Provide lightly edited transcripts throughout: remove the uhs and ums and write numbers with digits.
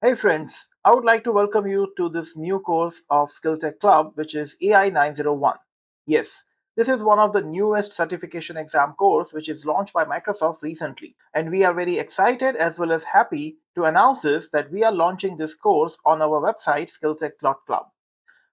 Hey friends, I would like to welcome you to this new course of SkillTech Club, which is AI-901. Yes, this is one of the newest certification exam course which is launched by Microsoft recently. And we are very excited as well as happy to announce this that we are launching this course on our website skilltech.club.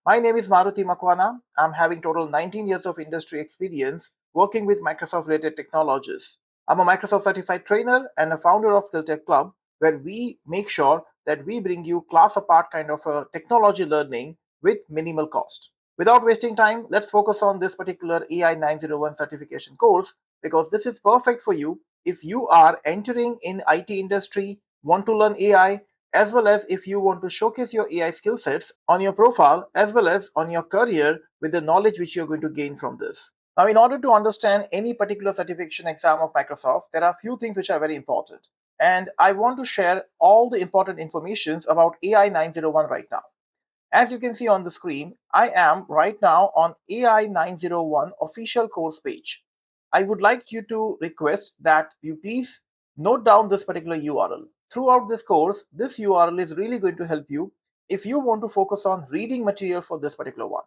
My name is Maruti Makwana. I'm having total 19 years of industry experience working with Microsoft related technologies. I'm a Microsoft certified trainer and a founder of SkillTech Club, where we make sure that we bring you class apart kind of a technology learning with minimal cost. Without wasting time, let's focus on this particular AI 901 certification course because this is perfect for you if you are entering in IT industry, want to learn AI, as well as if you want to showcase your AI skill sets on your profile as well as on your career with the knowledge which you're going to gain from this. Now, in order to understand any particular certification exam of Microsoft, there are a few things which are very important. And I want to share all the important informations about AI 901 right now. As you can see on the screen, I am right now on AI 901 official course page. I would like you to request that you please note down this particular URL. Throughout this course, this URL is really going to help you if you want to focus on reading material for this particular one.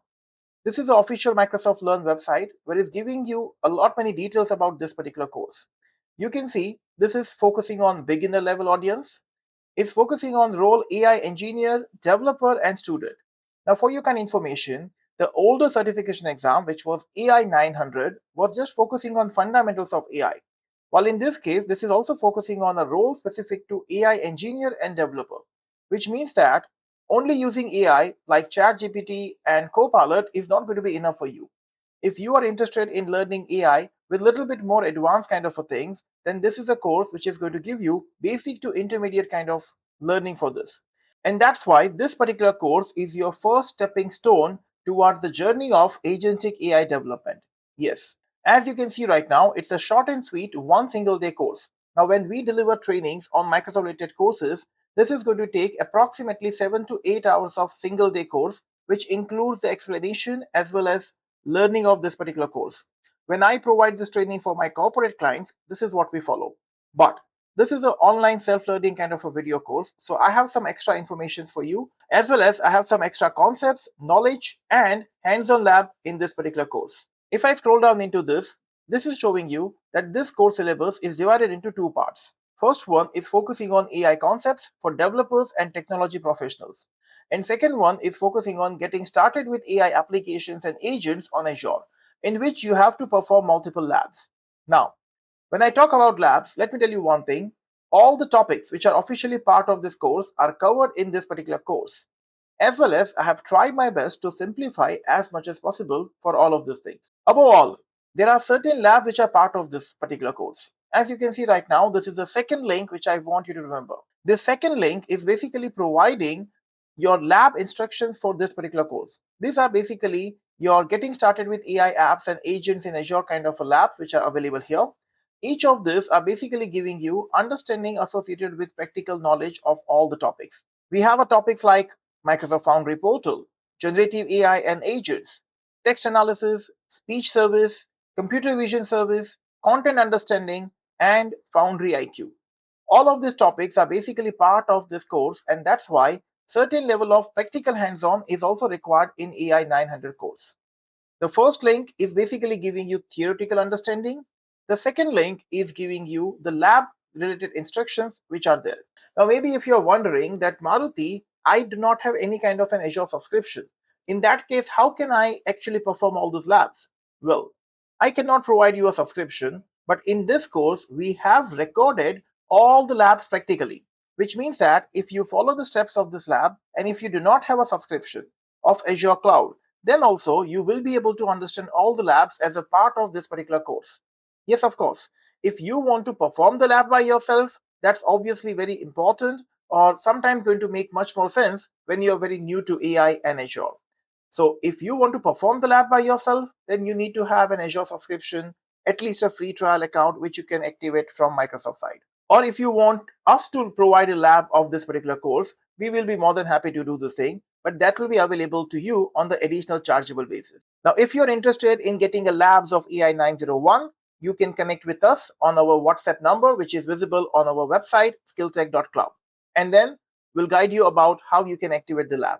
This is the official Microsoft Learn website where it's giving you a lot many details about this particular course. You can see this is focusing on beginner level audience. It's focusing on role AI engineer, developer, and student. Now, for your kind of information, the older certification exam, which was AI 900, was just focusing on fundamentals of AI. While in this case, this is also focusing on a role specific to AI engineer and developer, which means that only using AI like ChatGPT and Copilot is not going to be enough for you. If you are interested in learning AI with a little bit more advanced kind of a things, then this is a course which is going to give you basic to intermediate kind of learning for this. And that's why this particular course is your first stepping stone towards the journey of agentic AI development. Yes, as you can see right now, it's a short and sweet one single day course. Now, when we deliver trainings on Microsoft related courses, this is going to take approximately 7 to 8 hours of single day course, which includes the explanation as well as learning of this particular course. When I provide this training for my corporate clients, this is what we follow. But this is an online self-learning kind of a video course. So I have some extra information for you, as well as I have some extra concepts, knowledge, and hands-on lab in this particular course. If I scroll down into this is showing you that this course syllabus is divided into two parts. First one is focusing on AI concepts for developers and technology professionals. And second one is focusing on getting started with AI applications and agents on Azure, in which you have to perform multiple labs. Now, when I talk about labs, let me tell you one thing. All the topics which are officially part of this course are covered in this particular course. As well as I have tried my best to simplify as much as possible for all of these things. Above all, there are certain labs which are part of this particular course. As you can see right now, this is the second link which I want you to remember. This second link is basically providing your lab instructions for this particular course. These are basically your getting started with AI apps and agents in Azure kind of labs which are available here. Each of these are basically giving you understanding associated with practical knowledge of all the topics. We have a topics like Microsoft Foundry Portal, generative AI and agents, text analysis, speech service, computer vision service, content understanding, and Foundry IQ. All of these topics are basically part of this course, and that's why certain level of practical hands-on is also required in AI 900 course. The first link is basically giving you theoretical understanding. The second link is giving you the lab related instructions which are there. Now, maybe if you're wondering that Maruti, I do not have any kind of an Azure subscription. In that case, how can I actually perform all those labs? Well, I cannot provide you a subscription, but in this course, we have recorded all the labs practically, which means that if you follow the steps of this lab and if you do not have a subscription of Azure Cloud, then also you will be able to understand all the labs as a part of this particular course. Yes, of course, if you want to perform the lab by yourself, that's obviously very important or sometimes going to make much more sense when you're very new to AI and Azure. So if you want to perform the lab by yourself, then you need to have an Azure subscription, at least a free trial account, which you can activate from Microsoft side. Or if you want us to provide a lab of this particular course, we will be more than happy to do the same, but that will be available to you on the additional chargeable basis. Now, if you're interested in getting a labs of AI 901, you can connect with us on our WhatsApp number, which is visible on our website, skilltech.club. And then will guide you about how you can activate the lab.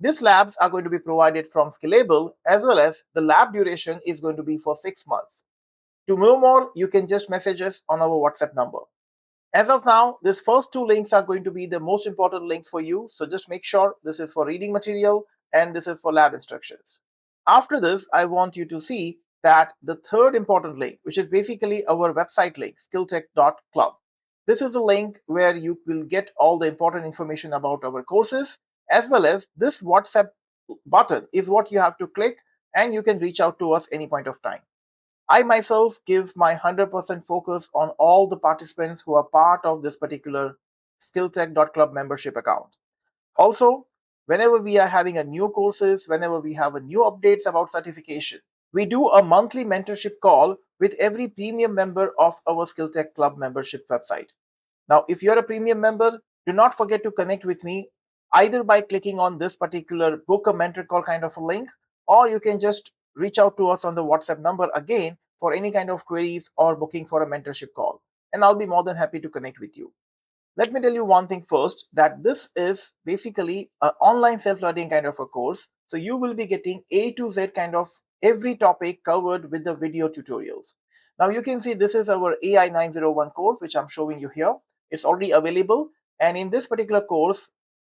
These labs are going to be provided from Skillable, as well as the lab duration is going to be for 6 months. To know more, you can just message us on our WhatsApp number. As of now, these first two links are going to be the most important links for you. So just make sure this is for reading material and this is for lab instructions. After this, I want you to see that the third important link, which is basically our website link, skilltech.club. This is a link where you will get all the important information about our courses, as well as this WhatsApp button is what you have to click and you can reach out to us any point of time. I myself give my 100% focus on all the participants who are part of this particular skilltech.club membership account. Also, whenever we are having a new courses, whenever we have a new updates about certification, we do a monthly mentorship call with every premium member of our SkillTech Club membership website. Now, if you're a premium member, do not forget to connect with me either by clicking on this particular book a mentor call kind of a link, or you can just reach out to us on the WhatsApp number again for any kind of queries or booking for a mentorship call. And I'll be more than happy to connect with you. Let me tell you one thing first, that this is basically an online self-learning kind of a course. So you will be getting A to Z kind of every topic covered with the video tutorials. Now you can see this is our AI-901 course, which I'm showing you here. It's already available. And in this particular course,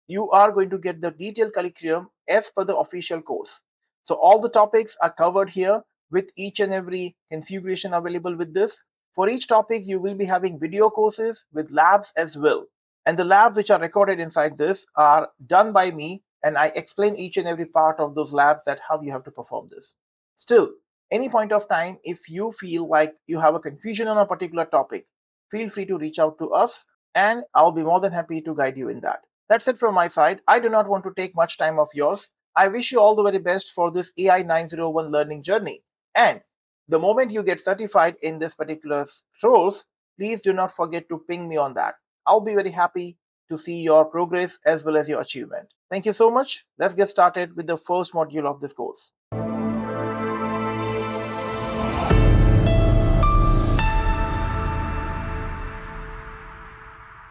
you are going to get the detailed curriculum as per the official course. So all the topics are covered here with each and every configuration available with this. For each topic, you will be having video courses with labs as well. And the labs which are recorded inside this are done by me, and I explain each and every part of those labs that how you have to perform this. Still, any point of time, if you feel like you have a confusion on a particular topic, feel free to reach out to us and I'll be more than happy to guide you in that. That's it from my side. I do not want to take much time of yours. I wish you all the very best for this AI 901 learning journey. And the moment you get certified in this particular source, please do not forget to ping me on that. I'll be very happy to see your progress as well as your achievement. Thank you so much. Let's get started with the first module of this course.